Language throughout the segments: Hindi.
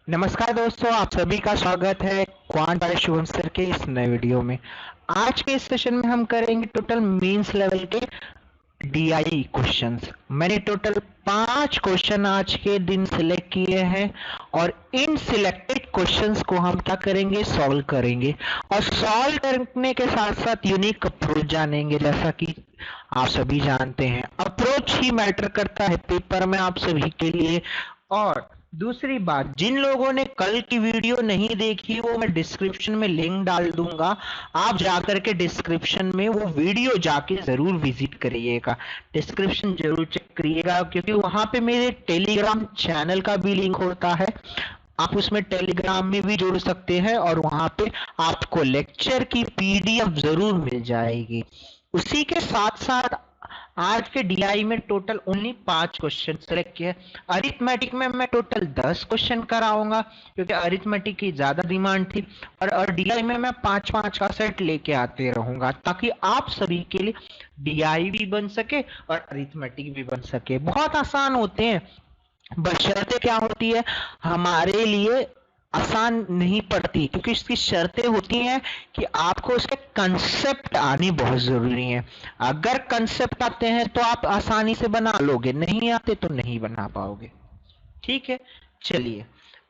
नमस्कार दोस्तों, आप सभी का स्वागत है क्वांट बाय शुभम सर के इस नए वीडियो में। आज के इस सेशन में हम करेंगे टोटल मेंस लेवल के डीआई क्वेश्चंस। मैंने टोटल 5 क्वेश्चन आज के दिन सिलेक्ट किए हैं और इन सिलेक्टेड क्वेश्चंस को हम क्या करेंगे, सॉल्व करेंगे। और सॉल्व करने के साथ साथ यूनिक अप्रोच जानेंगे। जैसा कि आप सभी जानते हैं, अप्रोच ही मैटर करता है पेपर में आप सभी के लिए। और दूसरी बात, जिन लोगों ने कल की वीडियो नहीं देखी वो मैं डिस्क्रिप्शन में लिंक डाल दूंगा, आप जाकर के डिस्क्रिप्शन में वो वीडियो जाके जरूर विजिट करिएगा। डिस्क्रिप्शन जरूर चेक करिएगा क्योंकि वहां पे मेरे टेलीग्राम चैनल का भी लिंक होता है। आप उसमें टेलीग्राम में भी जुड़ सकते हैं और वहां पे आपको लेक्चर की पीडीएफ जरूर मिल जाएगी। उसी के साथ साथ आज के डीआई में टोटल ओनली 5 क्वेश्चन सेलेक्ट किए। अरिथमेटिक में मैं टोटल 10 क्वेश्चन कराऊंगा क्योंकि अरिथमेटिक की ज्यादा डिमांड थी। और डीआई में मैं 5-5 का सेट लेके आते रहूंगा ताकि आप सभी के लिए डीआई भी बन सके और अरिथमेटिक भी बन सके। बहुत आसान होते हैं, बशर्ते क्या होती है, हमारे लिए आसान नहीं पड़ती क्योंकि इसकी शर्तें होती हैं कि आपको उसके कंसेप्ट आने बहुत जरूरी है। अगर कंसेप्ट आते हैं तो आप आसानी से बना लोगे, नहीं आते तो नहीं बना पाओगे। ठीक है, चलिए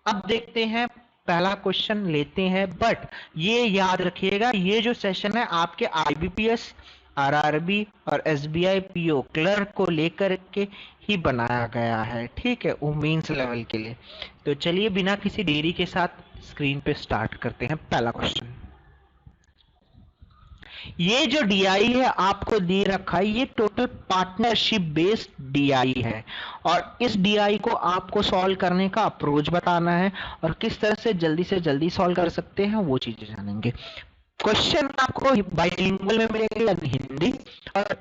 अब देखते हैं। पहला क्वेश्चन लेते हैं, बट ये याद रखिएगा ये जो सेशन है आपके आईबीपीएस, आरआरबी और एसबीआई पीओ क्लर्क को लेकर के ही बनाया गया है। ठीक है, वो मेंस लेवल के लिए। तो चलिए बिना किसी देरी के साथ स्क्रीन पे स्टार्ट करते हैं। पहला क्वेश्चन, ये जो डीआई है आपको दे रखा है, ये टोटल पार्टनरशिप बेस्ड डीआई है और इस डीआई को आपको सॉल्व करने का अप्रोच बताना है और किस तरह से जल्दी सॉल्व कर सकते हैं वो चीजें जानेंगे। क्वेश्चन आपको बाइलिंगुअल में मिलेंगे यानी हिंदी और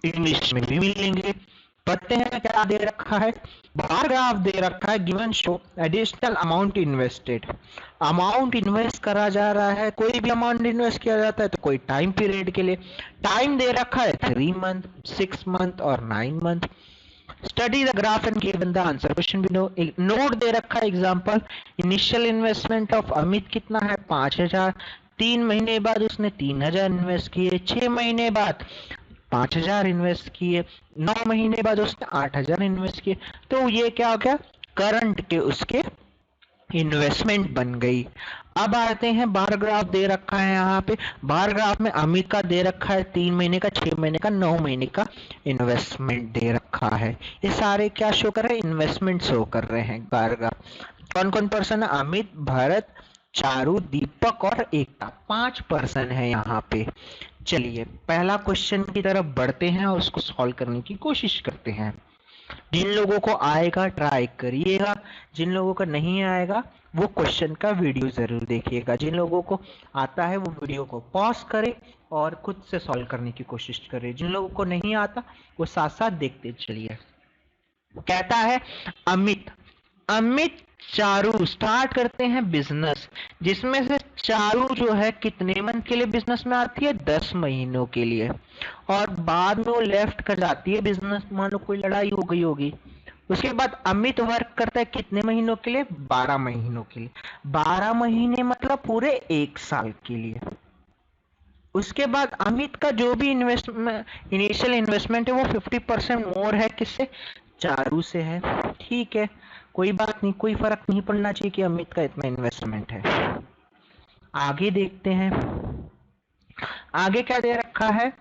इंग्लिश में भी मिलेंगे। पढ़ते हैं क्या दे रखा है। बार ग्राफ दे रखा है, given show additional amount invested. Amount invest करा जा रहा है, कोई भी अमाउंट इन्वेस्ट किया जाता है तो कोई टाइम पीरियड के लिए। टाइम दे रखा है 3 मंथ, 6 मंथ और 9 month. Study the graph and given the answer. Question भी नोट दे रखा है। Example, initial investment of Amit कितना है, 5000। 3 महीने बाद उसने 3000 इन्वेस्ट किए, 6 महीने बाद 5000 इन्वेस्ट किए, 9 महीने बाद उसने 8000 इन्वेस्ट किए। तो ये क्या हो गया, करंट के उसके इन्वेस्टमेंट बन गई। अब आते हैं, बार ग्राफ दे रखा है यहाँ पे। बार ग्राफ में अमित का दे रखा है 3 महीने का, 6 महीने का, 9 महीने का इन्वेस्टमेंट दे रखा है। ये सारे क्या शो कर रहे हैं, इन्वेस्टमेंट शो कर रहे हैं बार ग्राफ। कौन कौन पर्सन है, अमित, भरत, चारू, दीपक और एकता। 5 पर्सन है यहाँ पे। चलिए पहला क्वेश्चन की तरफ बढ़ते हैं और उसको सॉल्व करने की कोशिश करते हैं। जिन लोगों को आएगा ट्राई करिएगा, जिन लोगों का नहीं आएगा वो क्वेश्चन का वीडियो जरूर देखिएगा। जिन लोगों को आता है वो वीडियो को पॉज करे और खुद से सॉल्व करने की कोशिश करे। जिन लोगों को नहीं आता वो साथ साथ देखते चलिए। कहता है अमित, अमित चारू स्टार्ट करते हैं बिजनेस, जिसमें से चारू जो है कितने मंथ के लिए बिजनेस में आती है, 10 महीनों के लिए। और बाद में वो लेफ्ट कर जाती है बिजनेस, मान लो कोई लड़ाई हो गई होगी। उसके बाद अमित वर्क करता है कितने महीनों के लिए, 12 महीनों के लिए। 12 महीने मतलब पूरे 1 साल के लिए। उसके बाद अमित का जो भी इन्वेस्टमेंट, इनिशियल इन्वेस्टमेंट है वो 50% मोर है, किससे, चारू से है। ठीक है, कोई बात नहीं, कोई फर्क नहीं पड़ना चाहिए कि अमित का इतना इन्वेस्टमेंट है। आगे देखते हैं, आगे क्या दे रखा है।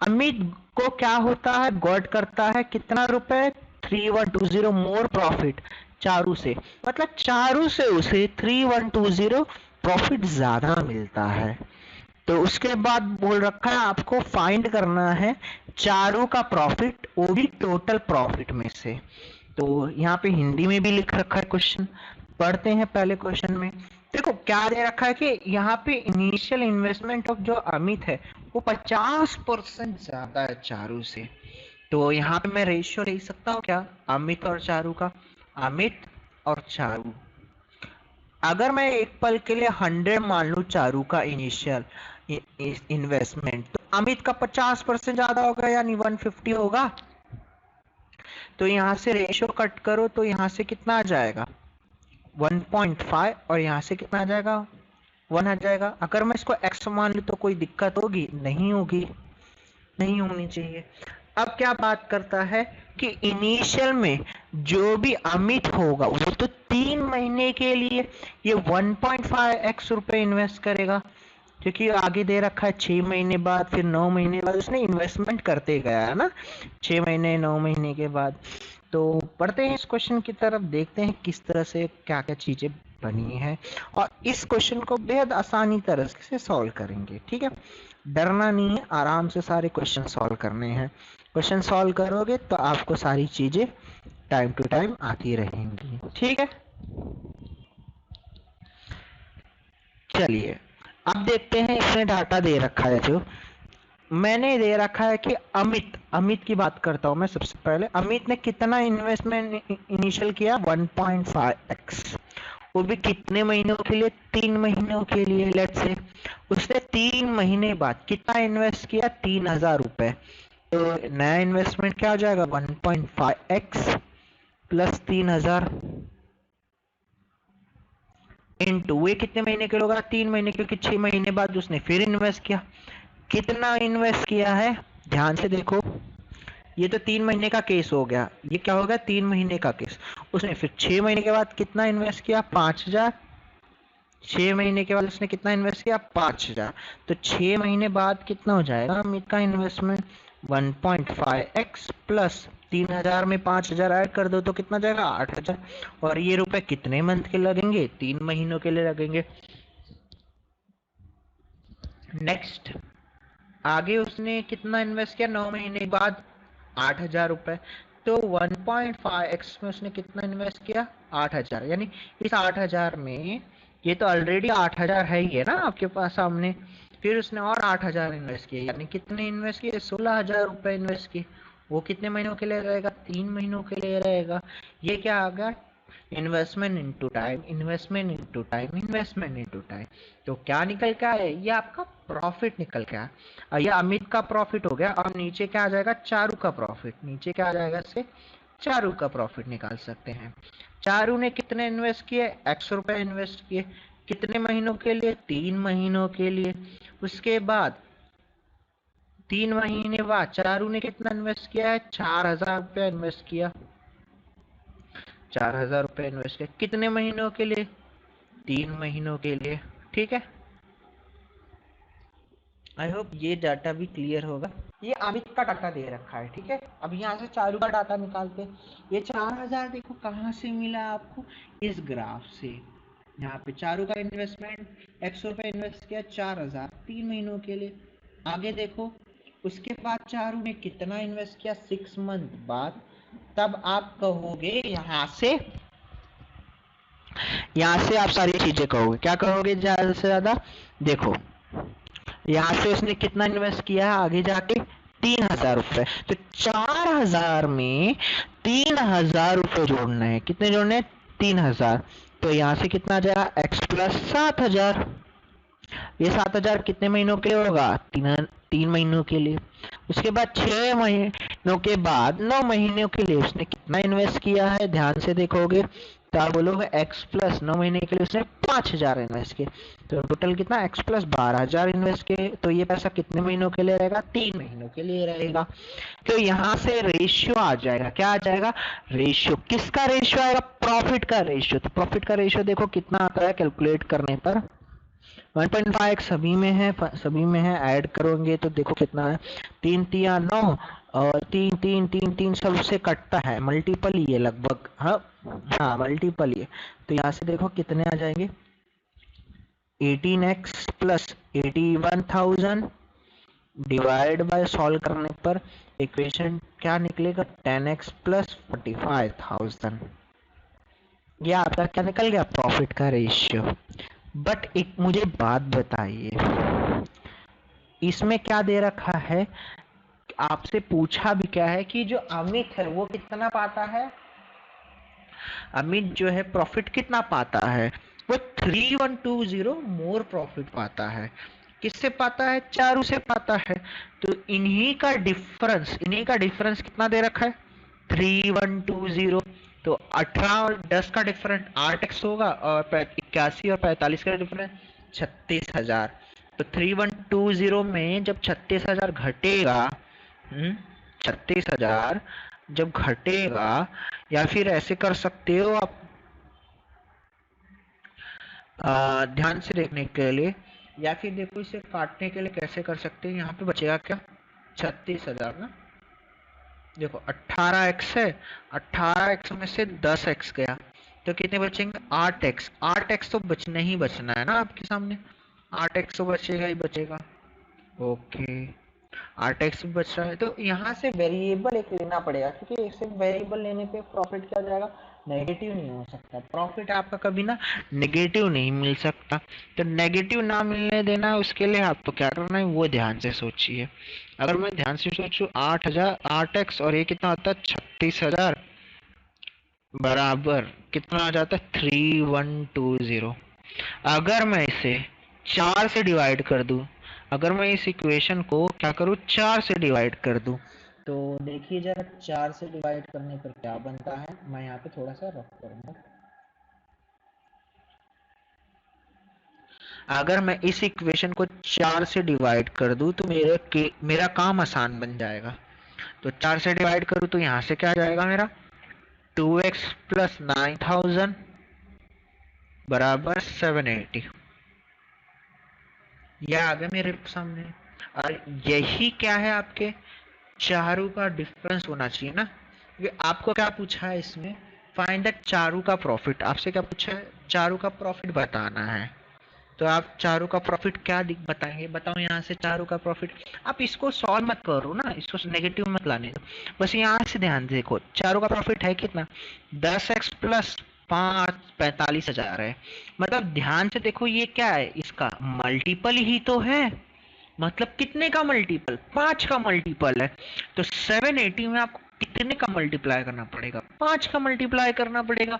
अमित को क्या होता है, गॉट करता है कितना रुपए, 3120 मोर प्रॉफिट चारू से। मतलब चारू से उसे 3120 प्रॉफिट ज्यादा मिलता है। तो उसके बाद बोल रखा है आपको फाइंड करना है चारू का प्रॉफिट, वो भी टोटल प्रॉफिट में से। तो यहाँ पे हिंदी में भी लिख रखा है क्वेश्चन। पढ़ते हैं पहले क्वेश्चन में। देखो क्या दे रखा है कि यहाँ पे इनिशियल इन्वेस्टमेंट ऑफ जो अमित है वो 50% ज्यादा है चारू से। तो यहाँ पे मैं रेशियो ले सकता हूँ क्या, अमित और चारू का। अमित और चारू, अगर मैं एक पल के लिए 100 मान लूं चारू का इनिशियल इन्वेस्टमेंट, तो अमित का 50% ज्यादा होगा यानी 150 होगा। तो यहां से रेशियो कट करो तो यहां से कितना आ जाएगा, 1.5 और यहाँ से कितना आ जाएगा 1 आ जाएगा। अगर मैं इसको x मान लूँ तो कोई दिक्कत होगी? नहीं होगी, नहीं होनी चाहिए। अब क्या बात करता है कि इनिशियल में जो भी अमित होगा वो तो 3 महीने के लिए ये 1.5x रुपए इन्वेस्ट करेगा, क्योंकि आगे दे रखा है 6 महीने बाद, फिर 9 महीने बाद उसने इन्वेस्टमेंट करते गया है ना, 6 महीने 9 महीने के बाद। तो पढ़ते हैं इस क्वेश्चन की तरफ, देखते हैं किस तरह से क्या क्या चीजें बनी है और इस क्वेश्चन को बेहद आसानी तरह से सॉल्व करेंगे। ठीक है, डरना नहीं है, आराम से सारे क्वेश्चन सॉल्व करने हैं। क्वेश्चन सॉल्व करोगे तो आपको सारी चीजें टाइम टू टाइम आती रहेंगी। ठीक है, चलिए अब देखते हैं। इसमें डाटा दे रखा है, जो मैंने दे रखा है कि अमित की बात करता हूं मैं सबसे पहले। अमित ने कितना इन्वेस्टमेंट इनिशियल किया? 1.5x, वो भी कितने महीनों के लिए? 3 महीनों के लिए। लेट्स से उसने 3 महीने बाद कितना इन्वेस्ट किया? 3000 रुपए। तो नया इन्वेस्टमेंट क्या हो जाएगा? 1.5x प्लस 3000 इनटू, ये कितने महीने के लिए होगा? 3 महीने, क्योंकि 6 महीने बाद उसने फिर इन्वेस्ट किया। कितना इन्वेस्ट किया है? ध्यान से देखो, ये तो 3 महीने का केस हो गया, ये क्या होगा? 3 महीने का केस। उसने फिर 6 महीने के बाद कितना इन्वेस्ट किया? 5000। 6 महीने के बाद उसने कितना इन्वेस्ट किया? 5000। तो 6 महीने बाद कितना हो जाएगा अमित का इन्वेस्टमेंट? 1.5x प्लस 3000 में 5000 ऐड कर दो तो कितना जाएगा? 8000। और ये रुपए कितने मंथ के लगेंगे? 3 महीनों के लिए लगेंगे। नेक्स्ट, आगे उसने कितना इन्वेस्ट किया? 9 महीने बाद 8000 रुपए। तो 1.5x में उसने कितना इन्वेस्ट किया? 8000। यानी इस 8000 में, ये तो ऑलरेडी 8000 है ही है ना आपके पास सामने, फिर उसने और 8000 इन्वेस्ट किए, यानी कितने इन्वेस्ट किए? 16000 रुपए इन्वेस्ट किए। वो कितने महीनों के लिए रहेगा? 3 महीनों के लिए रहेगा। ये क्या आ गया? Investment into time, investment into time, investment into time. तो क्या निकल के आया? ये आपका प्रॉफिट निकल के आया। ये अमित का प्रॉफिट हो गया। और नीचे क्या आ जाएगा? चारू का प्रॉफिट। नीचे क्या आ जाएगा? इससे चारू का प्रॉफिट निकाल सकते हैं। चारू ने कितने इन्वेस्ट किए? x रुपए इन्वेस्ट किए। कितने महीनों के लिए? 3 महीनों के लिए। उसके बाद 3 महीने बाद चारू ने कितना इन्वेस्ट किया है? 4000 रुपया इन्वेस्ट किया। 4000 रुपये इन्वेस्ट किया। कितने महीनों के लिए? 3 महीनों के लिए। ठीक है, आई होप ये डाटा भी क्लियर होगा। ये अमित का डाटा दे रखा है। ठीक है, अब यहाँ से चारू का डाटा निकालते हैं। ये 4000 देखो कहाँ से मिला आपको? इस ग्राफ से। यहाँ पे चारू का इन्वेस्टमेंट x रुपए इन्वेस्ट किया 4000 3 महीनों के लिए। आगे देखो, उसके बाद चारू ने कितना इन्वेस्ट किया? 6 मंथ बाद। तब आप कहोगे यहाँ से आप सारी चीजें कहोगे। क्या कहोगे ज्यादा से ज्यादा? देखो, यहाँ से उसने कितना इन्वेस्ट किया है आगे जाके? 3000 रुपए। तो 4000 में 3000 रुपए जोड़ना है। कितने जोड़ने हैं? 3000। तो यहाँ से कितना आ जाएगा? x plus 7000। ये 7000 कितने महीनों के लिए होगा? 3 महीनों के लिए। उसके बाद 6 महीनों के बाद 9 महीनों के लिए उसने कितना इन्वेस्ट किया है? ध्यान से देखोगे तो आप बोलोगे x प्लस 9 महीने के लिए उसने 5000 इन्वेस्ट किए। तो टोटल कितना? x प्लस 12000 इन्वेस्ट किए। तो ये पैसा कितने महीनों के लिए रहेगा? 3 महीनों के लिए रहेगा। तो यहाँ से रेशियो आ जाएगा। क्या आ जाएगा? रेशियो। किसका रेशियो आएगा? प्रॉफिट का रेशियो। तो प्रॉफिट का रेशियो देखो कितना आता है कैलकुलेट करने पर? 1.5 सभी में है, ऐड करोगे तो देखो कितना है? 3 3 9 और 3 3 3 3 सबसे कटता है, मल्टीपल ही है लगभग। हाँ मल्टीपल ही है। तो यहाँ से देखो कितने आ जाएंगे? 18x plus 81,000 divide by, solve करने पर इक्वेशन क्या निकलेगा? 10x plus 45,000। ये आपका क्या निकल गया? प्रॉफिट का रेशियो। बट एक मुझे बात बताइए, इसमें क्या दे रखा है? आपसे पूछा भी क्या है कि जो अमित है वो कितना पाता है? अमित जो है प्रॉफिट कितना पाता है? वो 3120 मोर प्रॉफिट पाता है। किससे पाता है? चारू से पाता है। तो इन्हीं का डिफरेंस कितना दे रखा है? 3120। तो 18 और 10 का डिफरेंस 8x होगा, और 81 और 45 का डिफरेंस 36,000। तो 3120 में जब 36,000 घटेगा, 36,000 जब घटेगा, या फिर ऐसे कर सकते हो आप ध्यान से देखने के लिए, या फिर देखो इसे काटने के लिए कैसे कर सकते हैं। यहाँ पे बचेगा क्या, 36,000 ना, देखो 18x है, 18x में से 10x गया तो कितने बचेंगे, 8x। 8x तो बचना ही बचना है ना आपके सामने, 8x तो बचेगा ही बचेगा। ओके, 8x भी बच रहा है, तो यहाँ से वेरिएबल एक लेना पड़ेगा, क्योंकि ऐसे वेरिएबल लेने पे प्रॉफिट क्या हो जाएगा, नेगेटिव नहीं हो सकता। प्रॉफिट आपका कभी ना नेगेटिव नहीं मिल सकता। तो नेगेटिव ना मिलने देना, उसके लिए आपको क्या करना है वो ध्यान से सोचिए। अगर मैं ध्यान से सोचूं, 8,000 8x और ये कितना होता है 36,000 बराबर कितना आ जाता है 3120। अगर मैं इसे 4 से डिवाइड कर दूं, अगर मैं इस इक्वेशन को क्या करूं 4 से डिवाइड कर दूं, तो देखिए जरा 4 से डिवाइड करने पर क्या बनता है। मैं यहाँ पे थोड़ा सा रफ करूंगा। अगर मैं इस इक्वेशन को 4 से डिवाइड कर दूं तो मेरा काम आसान बन जाएगा। तो 4 से डिवाइड करूं तो यहाँ से क्या आ जाएगा मेरा 2x प्लस 9,000 बराबर 780। यह आ गया मेरे सामने। और यही क्या है, आपके चारों का डिफरेंस होना चाहिए ना। क्योंकि आपको क्या पूछा है इसमें, फाइंड द चारों का प्रॉफिट। आपसे क्या पूछा है, चारों का प्रॉफिट बताना है। तो आप चारों का प्रॉफिट क्या बताएंगे, बताओ यहाँ से चारों का प्रॉफिट। आप इसको सॉल्व मत करो ना, इसको नेगेटिव मत लाने दो, बस यहाँ से ध्यान से देखो चारों का प्रॉफिट है कितना 10x प्लस 45,000 है। मतलब ध्यान से देखो ये क्या है, इसका मल्टीपल ही तो है। मतलब कितने का मल्टीपल, 5 का मल्टीपल है। तो 780 में आपको कितने का मल्टीप्लाई करना पड़ेगा, 5 का मल्टीप्लाई करना पड़ेगा।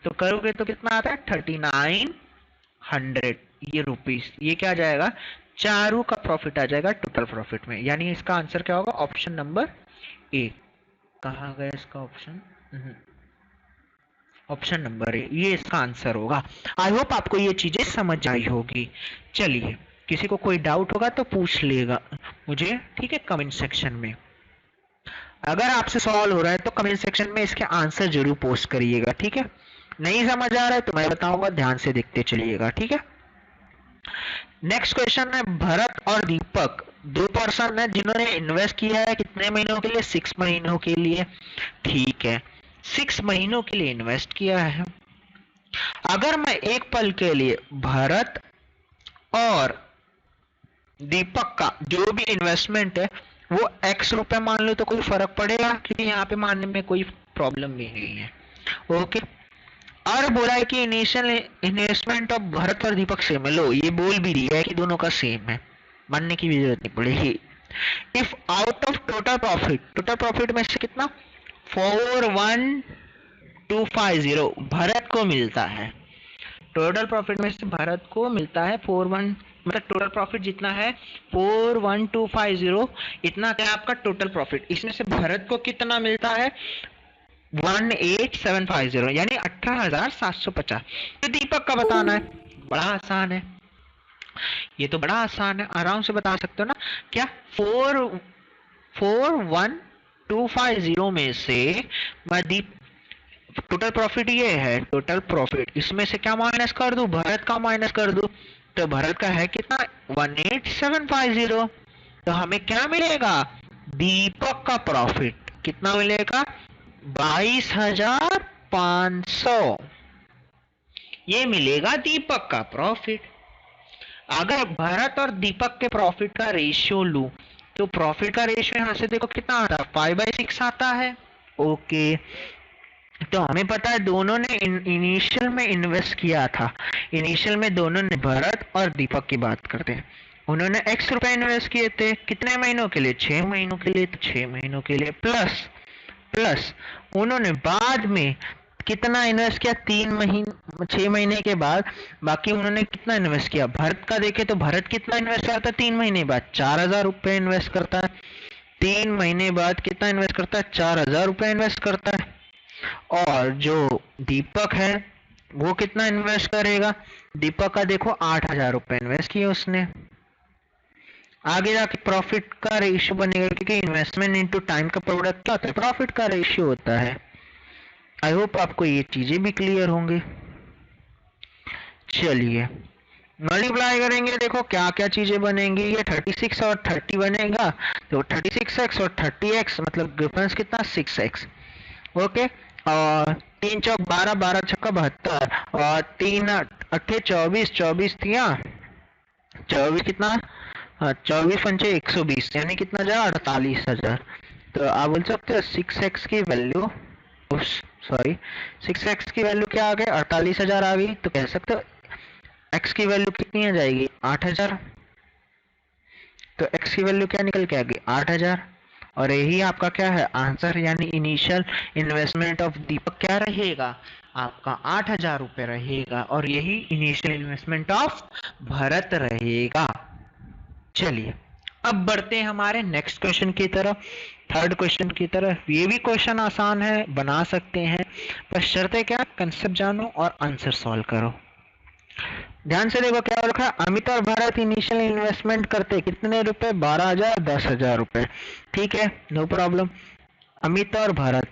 तो करोगे तो कितना आता है 3900 ये रुपीस। ये क्या आ जाएगा, चारों का प्रॉफिट आ जाएगा टोटल प्रॉफिट में। यानी इसका आंसर क्या होगा, ऑप्शन नंबर ए। कहाँ गया इसका ऑप्शन, ऑप्शन नंबर ए, ये इसका आंसर होगा। आई होप आपको ये चीजें समझ आई होगी। चलिए, किसी को कोई डाउट होगा तो पूछ लेगा मुझे, ठीक है, कमेंट सेक्शन में। अगर आपसे सवाल हो रहा है तो कमेंट सेक्शन में इसके आंसर जरूर पोस्ट करिएगा, ठीक है। नहीं समझ आ रहा है तो मैं बताऊंगा, ध्यान से देखते चलिएगा, ठीक है। नेक्स्ट क्वेश्चन है, भरत और दीपक 2 पर्सन है जिन्होंने इन्वेस्ट किया है कितने महीनों के लिए, 6 महीनों के लिए। ठीक है, 6 महीनों के लिए इन्वेस्ट किया है। अगर मैं एक पल के लिए भरत और दीपक का जो भी इन्वेस्टमेंट है वो x रुपए मान लो, तो कोई फर्क पड़ेगा, क्योंकि यहाँ पे मानने में कोई प्रॉब्लम भी नहीं है। ओके, और बोला है कि इनिशियल इन्वेस्टमेंट ऑफ भरत और दीपक सेम है। लो, ये बोल भी दिया है कि दोनों का सेम है, मानने की भी जरूरत नहीं पड़ेगी। If out of total profit, total profit में से कितना 41250 भरत को मिलता है। टोटल प्रॉफिट में से भरत को मिलता है 41, मतलब टोटल प्रॉफिट जितना है 41250, इतना क्या आपका टोटल प्रॉफिट। इसमें से भरत को कितना मिलता है 18750, यानी 18,750। तो दीपक का बताना है, बड़ा आसान है, ये तो बड़ा आसान है, आराम से बता सकते हो ना। क्या 41250 में से मैं टोटल प्रॉफिट ये है, टोटल प्रॉफिट इसमें से क्या माइनस कर दूं, भरत का माइनस कर दूं। तो भरत का है कितना 18750, तो हमें क्या मिलेगा, दीपक का प्रॉफिट कितना मिलेगा 22,500, ये मिलेगा दीपक का प्रॉफिट। अगर भरत और दीपक के प्रॉफिट का रेशियो लूं तो प्रॉफिट का रेशियो यहां से देखो कितना आता है 5/6 आता है। ओके, तो हमें पता है दोनों ने इनिशियल में इन्वेस्ट किया था। इनिशियल में दोनों ने, भरत और दीपक की बात करते हैं, उन्होंने x रुपए इन्वेस्ट किए थे कितने महीनों के लिए, 6 महीनों के लिए। तो 6 महीनों के लिए प्लस उन्होंने बाद में कितना इन्वेस्ट किया 6 महीने के बाद। बाकी उन्होंने कितना इन्वेस्ट किया, भरत का देखे तो भरत कितना इन्वेस्ट करता है 3 महीने बाद 4,000 रुपए इन्वेस्ट करता है। 3 महीने बाद कितना इन्वेस्ट करता है 4,000 रुपए इन्वेस्ट करता है। और जो दीपक है वो कितना इन्वेस्ट करेगा? दीपक का देखो 8,000 रुपए इन्वेस्ट किए उसने। आगे जाके प्रॉफिट का रेशियो बनेगा, क्योंकि इन्वेस्टमेंट इनटू टाइम का प्रोडक्ट क्या होता है? प्रॉफिट का रेशियो होता है। आई होप आपको ये चीजें भी क्लियर होंगी। चलिए मल्टीप्लाई करेंगे, देखो क्या क्या चीजें बनेंगी। ये 36 और 30 बनेगा, तो 36x और 30x मतलब डिफरेंस कितना? 6x। ओके, और 3 चौक 12, 12 छक्का 72, और 3 अट्ठे 24, 24 थिया 24 कितना? 24 पंचे 120, यानी कितना जा? 48,000। तो आप बोल सकते हो 6x की वैल्यू, सॉरी 6x की वैल्यू क्या आ गई? 48,000 आ गई। तो कह सकते हो x की वैल्यू कितनी आ जाएगी? 8,000। तो x की वैल्यू क्या निकल के आ गई? 8,000। और यही आपका क्या है? आंसर, यानी इनिशियल इन्वेस्टमेंट ऑफ दीपक क्या रहेगा? आपका 8,000 रुपए रहेगा, और यही इनिशियल इन्वेस्टमेंट ऑफ भरत रहेगा। चलिए अब बढ़ते हैं हमारे नेक्स्ट क्वेश्चन की तरफ, थर्ड क्वेश्चन की तरफ। ये भी क्वेश्चन आसान है, बना सकते हैं, पर शर्तें क्या? कंसेप्ट जानो और आंसर सॉल्व करो। ध्यान से देखो क्या रखा है? अमित और भरत इनिशियल इन्वेस्टमेंट करते कितने रुपए? 12,000, 10,000 रुपए। ठीक है, नो प्रॉब्लम। अमित और भरत,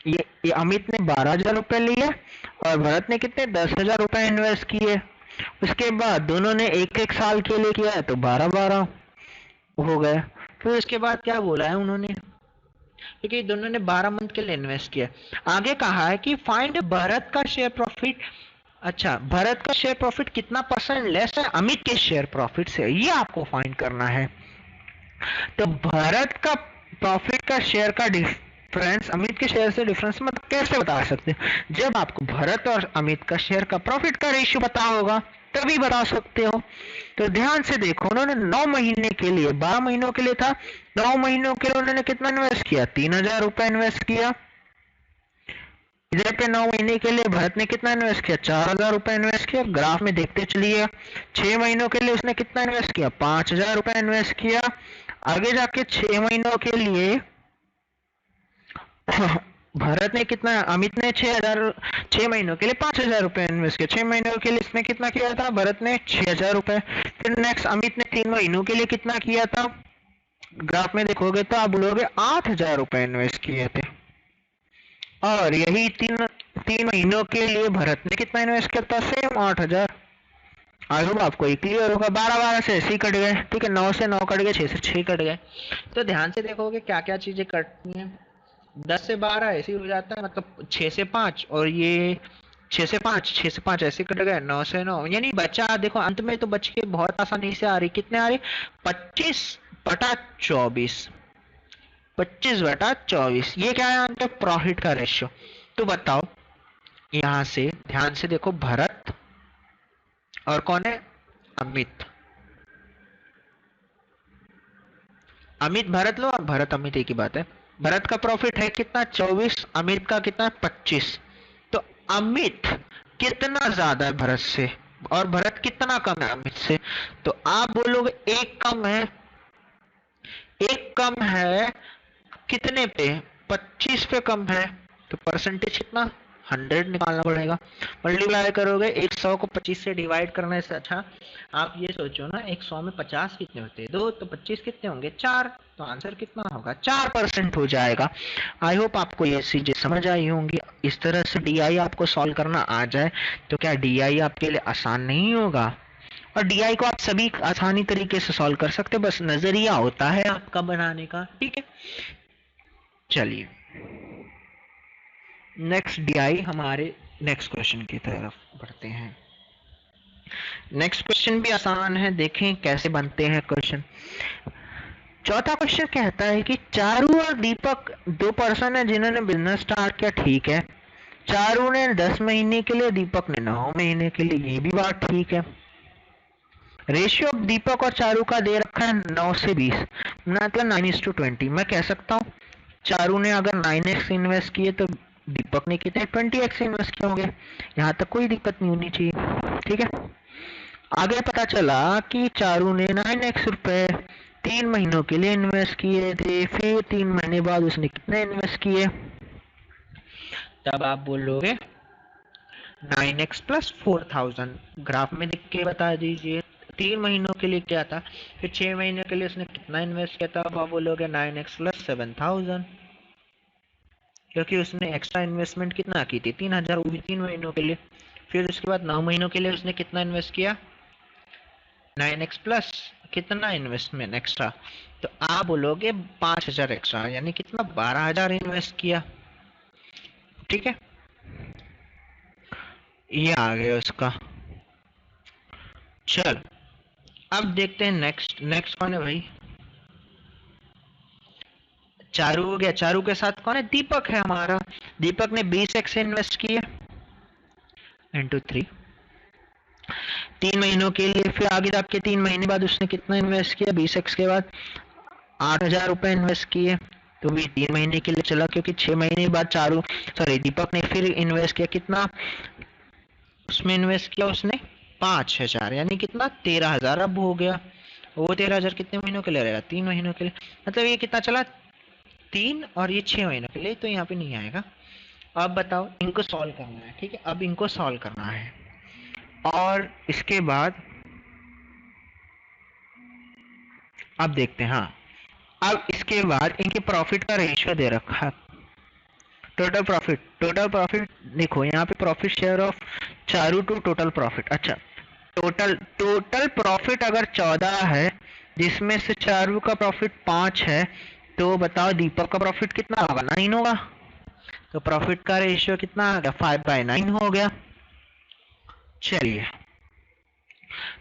ये अमित ने 12,000 रुपए लिए और भरत ने कितने? 10,000 रुपए इन्वेस्ट किए। उसके बाद दोनों ने एक एक साल के लिए किया है, तो 12-12 हो गए। फिर उसके बाद क्या बोला है उन्होंने? क्योंकि दोनों ने 12 मंथ के लिए इन्वेस्ट किया। आगे कहा है कि फाइंड भरत का शेयर प्रॉफिट। अच्छा, भरत का शेयर प्रॉफिट कितना परसेंट लेस है अमित के शेयर प्रॉफिट से, ये आपको फाइंड करना है। तो भरत का प्रॉफिट का शेयर का डिफरेंस अमित के शेयर से डिफरेंस मतलब कैसे बता सकते हैं? जब आपको भरत और अमित का शेयर का प्रॉफिट का रेशियो पता होगा तभी बता सकते हो। तो ध्यान से देखो, उन्होंने 9 महीने के लिए, 12 महीनों के लिए था, 9 महीनों के लिए उन्होंने कितना इन्वेस्ट किया? 3,000 रुपए इन्वेस्ट किया। इधर पे 9 महीने के लिए भरत ने कितना इन्वेस्ट किया? 4,000 रुपए इन्वेस्ट किया। ग्राफ में देखते चलिए, 6 महीनों के लिए उसने कितना इन्वेस्ट किया? 5,000 रुपए इन्वेस्ट किया। आगे जाके 6 महीनों के लिए भरत ने कितना, अमित ने 6 महीनों के लिए 5,000 रुपए इन्वेस्ट किया। 6 महीनों के लिए इसने कितना किया था? भरत ने 6,000 रुपए। फिर नेक्स्ट अमित ने 3 महीनों के लिए कितना किया था? ग्राफ में देखोगे तो आप बोलोगे 8,000 रुपए इन्वेस्ट किए थे। और यही तीन महीनों के लिए भरत ने कितना इन्वेस्ट करता? सेम 8,000। आई होप आपको ये क्लियर होगा। 12-12 से ऐसे ही कट गए, ठीक है, 9 से 9 कट गए, 6 से 6 कट गए। तो ध्यान से देखोगे क्या क्या चीजें कटती हैं। 10 से 12 ऐसे ही हो जाता है, मतलब 6 से 5, और ये 6 से 5 ऐसे कट गए, 9 से 9, यानी बचा देखो अंत में तो बच के बहुत आसानी से आ रही। कितने आ रही? 25/24। 25/24, ये क्या है? अंत प्रॉफिट का रेशियो। तो बताओ, यहां से ध्यान से देखो, भरत और कौन है? अमित। अमित भरत लो और भरत अमित एक ही बात है। भरत का प्रॉफिट है कितना? 24। अमित का कितना? 25। तो अमित कितना ज्यादा है भरत से, और भरत कितना कम है अमित से? तो आप बोलोगे एक कम है। एक कम है कितने पे? 25 पे कम है। तो परसेंटेज कितना? 100 निकालना पड़ेगा। मल्टीप्लाई करोगे, 100 को 25 से डिवाइड करने से अच्छा आप ये सोचो ना, 100 में 50 कितने होते हैं? 2, तो 25 कितने होंगे? 4। तो आंसर कितना होगा? 4% हो जाएगा। आई होप आपको ये चीजें समझ आई होंगी। इस तरह से डीआई आपको सॉल्व करना आ जाए तो क्या डीआई आपके लिए आसान नहीं होगा? और डीआई को आप सभी आसानी तरीके से सॉल्व कर सकते, बस नजरिया होता है आपका बनाने का, ठीक है। चलिए नेक्स्ट डीआई, हमारे नेक्स्ट क्वेश्चन की तरफ बढ़ते हैं। नेक्स्ट क्वेश्चन भी आसान है, देखें कैसे बनते हैं क्वेश्चन। चौथा क्वेश्चन कहता है कि चारू और दीपक 2 पर्सन है जिन्होंने बिजनेस स्टार्ट किया, ठीक है। चारू ने 10 महीने के लिए, दीपक ने 9 महीने के लिए, ये भी बात ठीक है। रेशियो ऑफ दीपक और चारू का दे रखा है 9 से 20, मतलब 9:20। मैं कह सकता हूँ चारू ने अगर 9x इन्वेस्ट किए तो दीपक ने कितने? 20x इन्वेस्ट किए होंगे। यहाँ तक कोई दिक्कत नहीं होनी चाहिए, ठीक है। आगे पता चला कि चारू ने 9x रुपए 3 महीनों के लिए इन्वेस्ट किए थे। फिर 3 महीने बाद उसने कितने इन्वेस्ट किए? तब आप बोलोगे 9x प्लस 4000। ग्राफ में देख के बता दीजिए 3 महीनों के लिए क्या था, फिर 6 महीने के लिए उसने कितना इन्वेस्ट किया था। अब आप बोलोगे 9x प्लस 7000, क्योंकि उसने एक्स्ट्रा इन्वेस्टमेंट कितना की थी 3000, वो भी 3 महीनों के लिए। फिर उसके बाद 9 महीनों के लिए उसने कितना इन्वेस्ट किया 9x प्लस कितना इन्वेस्टमेंट एक्स्ट्रा, तो आप बोलोगे 5000 एक्स्ट्रा, यानी कितना 12000 इन्वेस्ट किया। ठीक है, ये आ गया उसका। चल अब देखते हैं नेक्स्ट। नेक्स्ट कौन है भाई, चारू हो गया। चारू के साथ कौन है, दीपक है हमारा। दीपक ने 20x इन्वेस्ट किया इंटू 3 3 महीनों के लिए। फिर आगे जाके 3 महीने बाद उसने कितना इन्वेस्ट किया 20x के बाद 8000 रुपए इन्वेस्ट किए, तो भी 3 महीने के लिए चला, क्योंकि 6 महीने बाद चारू सॉरी दीपक ने फिर इन्वेस्ट किया। कितना उसमें इन्वेस्ट किया उसने 5000, यानी कितना 13000 अब हो गया। वो 13000 कितने महीनों के लिए रहेगा 3 महीनों के लिए, मतलब ये कितना चला 3 और ये 6 महीनों के लिए, तो यहाँ पे नहीं आएगा। अब बताओ इनको सॉल्व करना है। ठीक है, अब इनको सॉल्व करना है और इसके बाद अब देखते हैं। हाँ, अब इसके बाद इनके प्रॉफिट का रेशियो दे रखा है। टोटल प्रॉफिट देखो यहाँ पे profit share of Charu to total profit. अच्छा, टोटल प्रॉफिट अगर 14 है, जिसमें से चारू का प्रॉफिट 5 है, तो बताओ दीपक का प्रॉफिट कितना होगा 9 होगा। तो प्रॉफिट का रेशियो कितना आ गया 5/9 हो गया। चलिए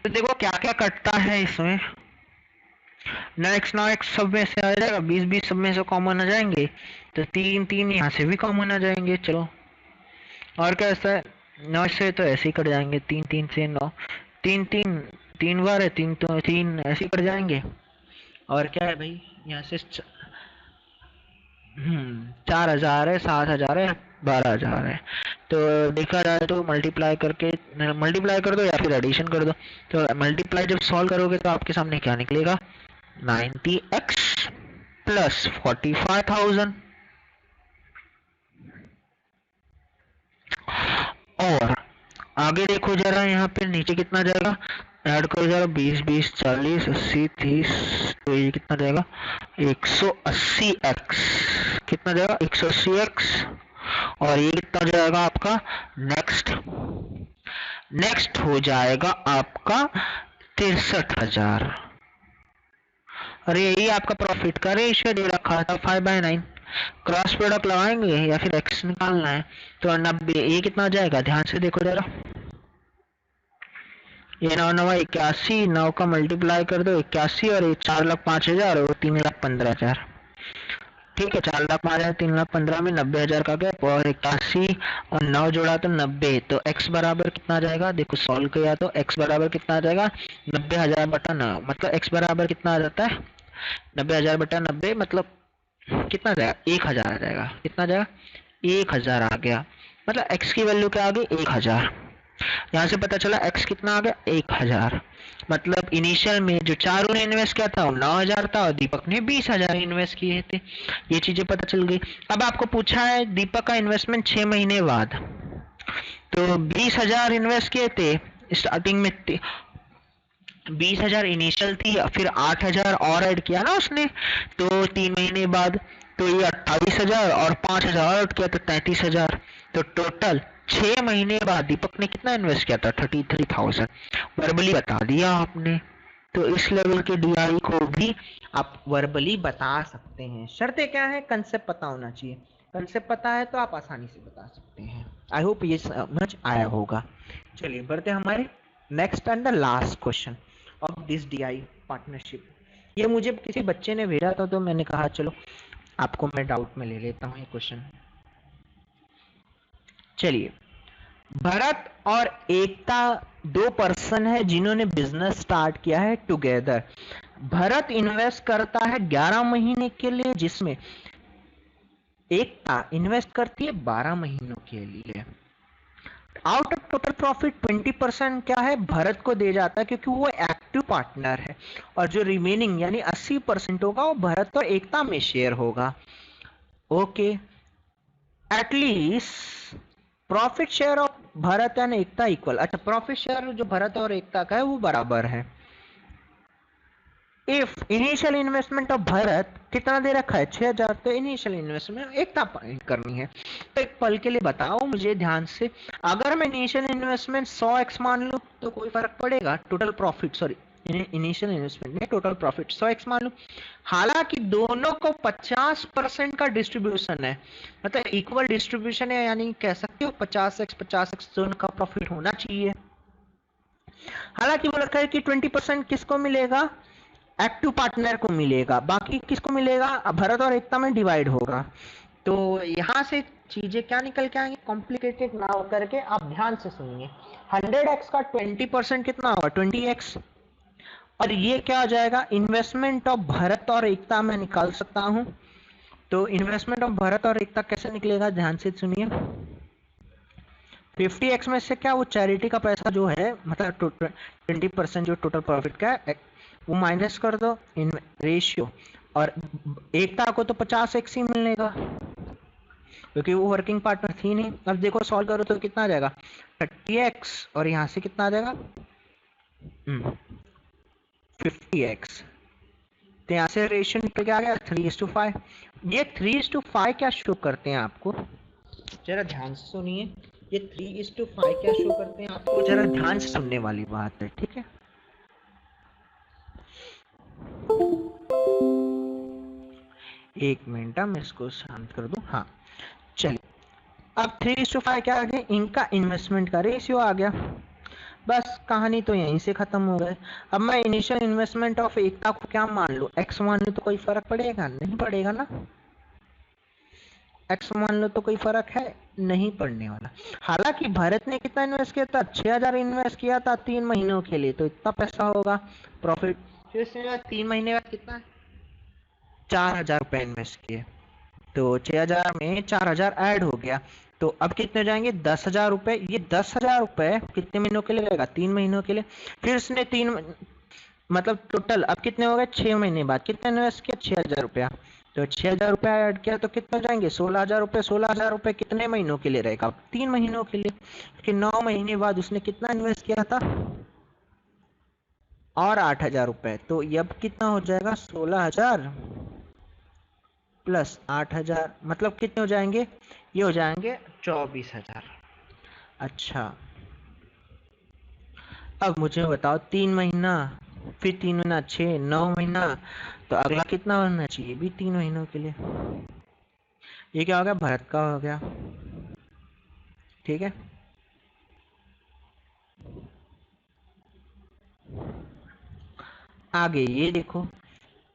तो देखो क्या क्या कटता है इसमें। नेक्स्ट सब में से आ जाएगा, 20 सब में से कॉमन आ जाएंगे, तो 3 यहाँ से भी कॉमन आ जाएंगे। चलो और कैसा है 9 से तो ऐसे ही कट जाएंगे, 3 से 9, 3 बार है 3 तो 3 ऐसे ही कट जाएंगे। और क्या है भाई यहाँ से 4000 है, 7000 है, 12000 है। तो देखा जाए तो मल्टीप्लाई कर दो या फिर एडिशन कर दो। तो मल्टीप्लाई जब सॉल्व करोगे तो आपके सामने क्या निकलेगा 90x प्लस 45,000। और आगे देखो जरा यहाँ पे नीचे कितना जाएगा, ऐड करो जरा 20 40 80 30, तो ये कितना जाएगा 180x। कितना जाएगा 180x। और ये कितना जाएगा आपका नेक्स्ट हो जाएगा आपका 63,000। और यही आपका प्रॉफिट का रेशियो दे रखा था 5/9। क्रॉस प्रोडक्ट लगाएंगे या फिर एक्स निकालना है, तो 90 ये कितना हो जाएगा ध्यान से देखो जरा, ये 9 9 का मल्टीप्लाई कर दो 81, और ये 4,05,000 और 3,15,000। ठीक है, 4,05,000 3,15,000 में 90,000 का गैप, और 81 और 9 जोड़ा तो 90। तो x बराबर कितना आ जाएगा, देखो सॉल्व किया तो x बराबर कितना आ जाएगा 90,000 बटा 9, मतलब x बराबर कितना आ जाता है 90,000 बटा 90, मतलब कितना आ जाएगा 1,000 आ जाएगा। कितना आ जाएगा 1,000 आ गया, मतलब x की वैल्यू क्या आ गई 1,000। यहाँ से पता चला x कितना आ गया 1,000। मतलब इनिशियल में जो चारों ने इन्वेस्ट किया था वो 9,000 था और दीपक ने 20,000 इन्वेस्ट किए थे। ये चीजें पता चल गई। अब आपको पूछा है दीपक का इन्वेस्टमेंट 6 महीने बाद, तो 20,000 इन्वेस्ट किए थे स्टार्टिंग में, 20,000 इनिशियल थी, फिर 8,000 और ऐड किया ना उसने, तो 3 महीने बाद तो ये 28,000 और 5,000 ऐड किया तो 33,000। तो टोटल 6 महीने बाद दीपक ने कितना इन्वेस्ट किया था 33,000। वर्बली बता दिया आपने। तो इस लेवल के डीआई को भी आप वर्बली बता सकते हैं। शर्तें क्या है, कंसेप्ट पता होना चाहिए। कंसेप्ट पता है तो आप आसानी से बता सकते हैं। आई होप ये समझ आया होगा। चलिए बढ़ते हमारे next and the last question of this DI partnership. ये मुझे किसी बच्चे ने भेजा था तो मैंने कहा चलो आपको मैं डाउट में ले लेता हूँ ये क्वेश्चन। चलिए, भरत और एकता 2 पर्सन है जिन्होंने बिजनेस स्टार्ट किया है टुगेदर। भरत इन्वेस्ट करता है 11 महीने के लिए, जिसमें एकता इन्वेस्ट करती है 12 महीनों के लिए। आउट ऑफ टोटल प्रॉफिट 20% क्या है भरत को दे जाता है, क्योंकि वो एक्टिव पार्टनर है, और जो रिमेनिंग यानी 80% होगा वो भरत और एकता में शेयर होगा। Okay, at least profit share of Bharat and Ekta equal. अच्छा, प्रॉफिट शेयर जो भरत और एकता का है वो बराबर है। If initial investment of Bharat कितना दे रखा है 6000, तो इनिशियल इन्वेस्टमेंट एकता करनी है। तो एक पल के लिए बताओ मुझे ध्यान से, अगर मैं इनिशियल इन्वेस्टमेंट 100x मान लूं तो कोई फर्क पड़ेगा? Total profit, sorry initial investment में टोटल प्रॉफिट 100x मान लूं। हालांकि दोनों को 50% का डिस्ट्रीब्यूशन है, मतलब इक्वल डिस्ट्रीब्यूशन है, यानी कह सकते हो 50x दोनों का प्रॉफिट होना चाहिए। हालांकि वो रखा है कि 20% किसको मिलेगा? एक्टिव पार्टनर को मिलेगा, बाकी किसको मिलेगा? भरत और एकता में डिवाइड होगा। तो यहां से चीजें क्या निकल के आएंगे, कॉम्प्लिकेटेड ना होकर के आप ध्यान से सुनिए। 100x का 20% कितना होगा? 20x। और ये क्या हो जाएगा? इन्वेस्टमेंट ऑफ भरत और एकता में निकाल सकता हूं। तो इन्वेस्टमेंट ऑफ भरत और एकता कैसे निकलेगा, ध्यान से सुनिए। 50x में से क्या वो चैरिटी का पैसा जो है, मतलब 20% जो टोटल प्रॉफिट का है वो माइनस कर दो इन रेशियो, और एकता को तो 50x ही मिलेगा क्योंकि वो वर्किंग पार्टनर थी नहीं। अब देखो सॉल्व करो तो कितना आ जाएगा? 30x, और यहाँ से कितना आ जाएगा? 50x। तो यहाँ से रेशियो निकल के आ गया 3:5। ये 3:5 क्या शो करते हैं आपको, जरा ध्यान से सुनिए। ये 3:5 क्या शो करते हैं आपको, जरा ध्यान से सुनने वाली बात है, ठीक है? एक मिनट, मैं इसको शांत कर दूं। हाँ चलिए, अब 3:5 क्या आ गया? इनका इन्वेस्टमेंट का रेशियो आ गया। बस कहानी तो यहीं से खत्म हो गई। अब मैं इनिशियल इन्वेस्टमेंट ऑफ एकता को क्या मान लूं? x मान लूं तो कोई फर्क पड़ेगा? नहीं पड़ेगा ना। x मान लो तो कोई फर्क है? नहीं पड़ने वाला। हालांकि भरत ने कितना इन्वेस्ट किया था? 6000 इन्वेस्ट किया था 3 महीनों के लिए, तो इतना पैसा होगा प्रॉफिट। फिर इसने 3 महीने बाद कितना 4000 रुपए इन्वेस्ट किए, तो 6000 में 4000 ऐड हो गया, तो अब कितने हो जाएंगे? 10,000 रुपए। ये 10,000 रुपए कितने महीनों के लिए रहेगा? 3 महीनों के लिए। फिर उसने 3 मतलब टोटल अब कितने हो गए? 6 महीने बाद कितना इन्वेस्ट किया? 6000 रुपया। तो 6000 रुपया ऐड किया तो कितने हो जाएंगे? 16,000 रुपए। 16,000 रुपए कितने महीनों के लिए रहेगा? 3 महीनों के लिए। कि 9 महीने बाद उसने कितना इन्वेस्ट किया था? और 8,000 रुपए। तो अब कितना हो जाएगा? 16,000 प्लस 8,000, मतलब कितने हो जाएंगे? ये हो जाएंगे 24,000। अच्छा, अब मुझे बताओ 3 महीना, फिर 3 महीना 6, 9 महीना, तो अगला कितना होना चाहिए? भी 3 महीनों के लिए। ये क्या हो गया? भरत का हो गया, ठीक है। आगे ये देखो,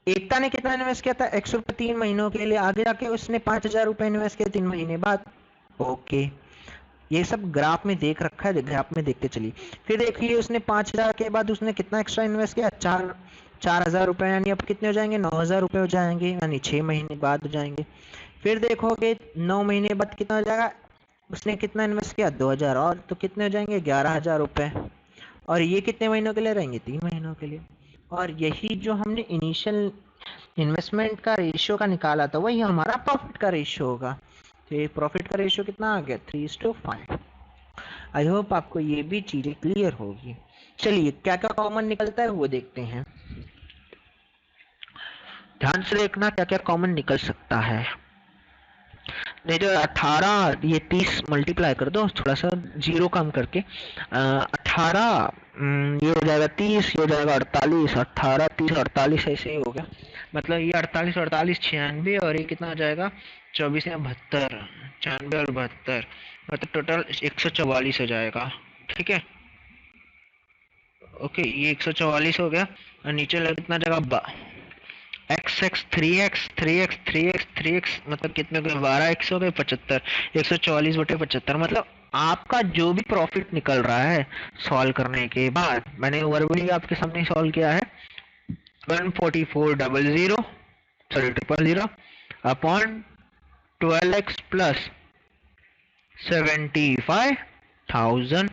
एकता ने कितना इन्वेस्ट किया था? 100 रुपये 3 महीनों के लिए। आगे जाके उसने 5,000 रुपए इन्वेस्ट किया 3 महीने बाद। ओके, ये सब ग्राफ में देख रखा है, ग्राफ में देखते चलिए। फिर देखिए उसने 5,000 के बाद उसने कितना एक्स्ट्रा इन्वेस्ट किया? 4,000 रुपए, यानी अब कितने हो जाएंगे? 9,000 रुपए हो जाएंगे, यानी 6 महीने बाद हो जाएंगे। फिर देखोगे 9 महीने बाद कितना हो जाएगा? उसने कितना इन्वेस्ट किया? 2,000 और, तो कितने हो जाएंगे? 11,000 रुपए। और ये कितने महीनों के लिए रहेंगे? 3 महीनों के लिए। और यही जो हमने इनिशियल इन्वेस्टमेंट का रेशियो का निकाला था वही हमारा प्रॉफिट का रेशियो होगा। तो ये प्रॉफिट का रेशियो कितना आ गया? 3:5। आई होप आपको ये भी चीजें क्लियर होगी। चलिए क्या क्या कॉमन निकलता है वो देखते हैं। ध्यान से देखना क्या क्या कॉमन निकल सकता है। नहीं तो 18, ये 30 मल्टीप्लाई कर दो, थोड़ा सा जीरो कम करके। 18 ये हो जाएगा 30, ये हो जाएगा 48, 18 30 48, ऐसे ही हो गया। मतलब ये 48 48 96, और ये कितना हो जाएगा? 24 या 72, 96 और 72, मतलब टोटल 144 हो जाएगा, ठीक है। ओके, ये 144 हो गया, और नीचे लग कितना जाएगा? x 3x 3x 3x 3x, मतलब कितने हो गए? 12x हो गए, 75। 144/75, मतलब आपका जो भी प्रॉफिट निकल रहा है सॉल्व करने के बाद, मैंने वर्बली आपके सामने सॉल्व किया है, 144,000 sorry 000 upon 12x plus 75,000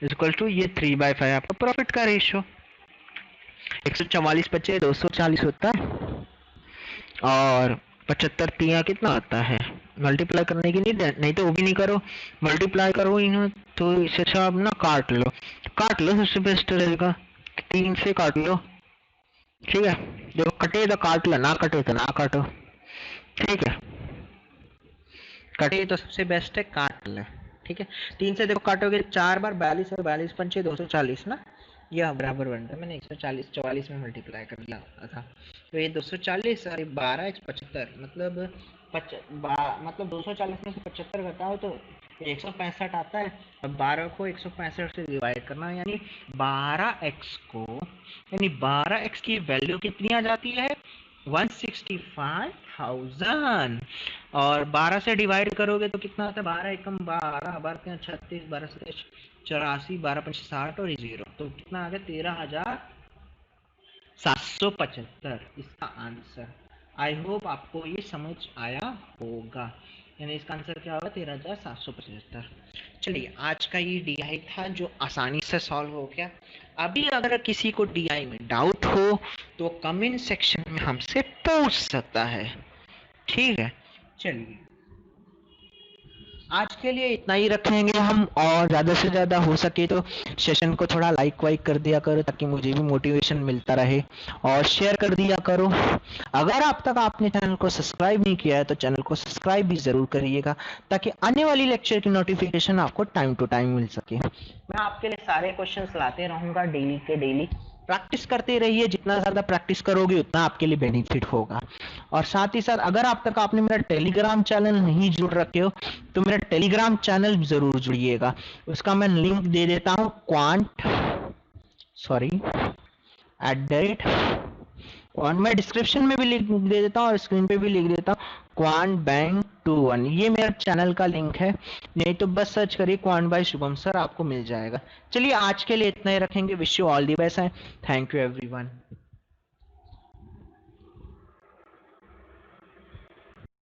equal to ये 3/5 आपका प्रॉफिट का रेशियो। 144 बचे 240 होता है, और 75 तिया कितना आता है? मल्टीप्लाई करने की नहीं तो वो भी नहीं करो, मल्टीप्लाई करो ही ना तो इससे अच्छा आप ना काट लो, काट लो सबसे बेस्ट रहेगा, 3 से काट लो, ठीक है। जो कटे तो काट लो, ना कटे तो ना काटो, ठीक है। कटे तो सबसे बेस्ट है, काट ले, ठीक है। 3 से देखो काटोगे 4 बार 42 और 42 पंचे 240 ना, यह बराबर बनता है। मैंने 140 44 में मल्टीप्लाई कर लिया था, तो ये 240 और 12x75 मतलब मतलब 240 में से 75 घटाओ तो 165 आता है। अब 12 को 165 से डिवाइड करना, यानी 12x को, यानी 12x की वैल्यू कितनी आ जाती है 165,000, और 12 से डिवाइड करोगे तो कितना आता है 12 एकम 12, 12 36, 12 सत्ताईस 84, 12 पंच 60 और 0, तो कितना आ गया 13,775 इसका आंसर। आई होप आपको ये समझ आया होगा, यानी इसका आंसर क्या होगा 13,775। चलिए आज का ये डीआई था जो आसानी से सॉल्व हो गया। अभी अगर किसी को डीआई में डाउट हो तो कमेंट सेक्शन में हमसे पूछ सकता है, ठीक है। चलिए आज के लिए इतना ही रखेंगे हम, और ज़्यादा से ज़्यादा हो सके तो सेशन को थोड़ा लाइक वाइक कर दिया करो ताकि मुझे भी मोटिवेशन मिलता रहे, और शेयर कर दिया करो। अगर अब तक आपने चैनल को सब्सक्राइब नहीं किया है तो चैनल को सब्सक्राइब भी ज़रूर करिएगा ताकि आने वाली लेक्चर की नोटिफिकेशन आपको टाइम टू टाइम मिल सके। मैं आपके लिए सारे क्वेश्चंस लाते रहूँगा डेली के डेली, प्रैक्टिस करते रहिए, जितना ज़्यादा प्रैक्टिस करोगे उतना आपके लिए बेनिफिट होगा। और साथ ही साथ अगर अब तक आपने मेरा टेलीग्राम चैनल नहीं जुड़ रखे हो तो मेरा टेलीग्राम चैनल जरूर जुड़िएगा, उसका मैं लिंक दे देता हूँ और मैं डिस्क्रिप्शन में भी लिंक दे देता हूँ और स्क्रीन पे भी लिख देता हूँ, क्वांट बैंक 21, ये मेरा चैनल का लिंक है, नहीं तो बस सर्च करिए क्वांट बाय शुभम सर, आपको मिल जाएगा। चलिए आज के लिए इतना ही रखेंगे, wish you all the best, thank you everyone.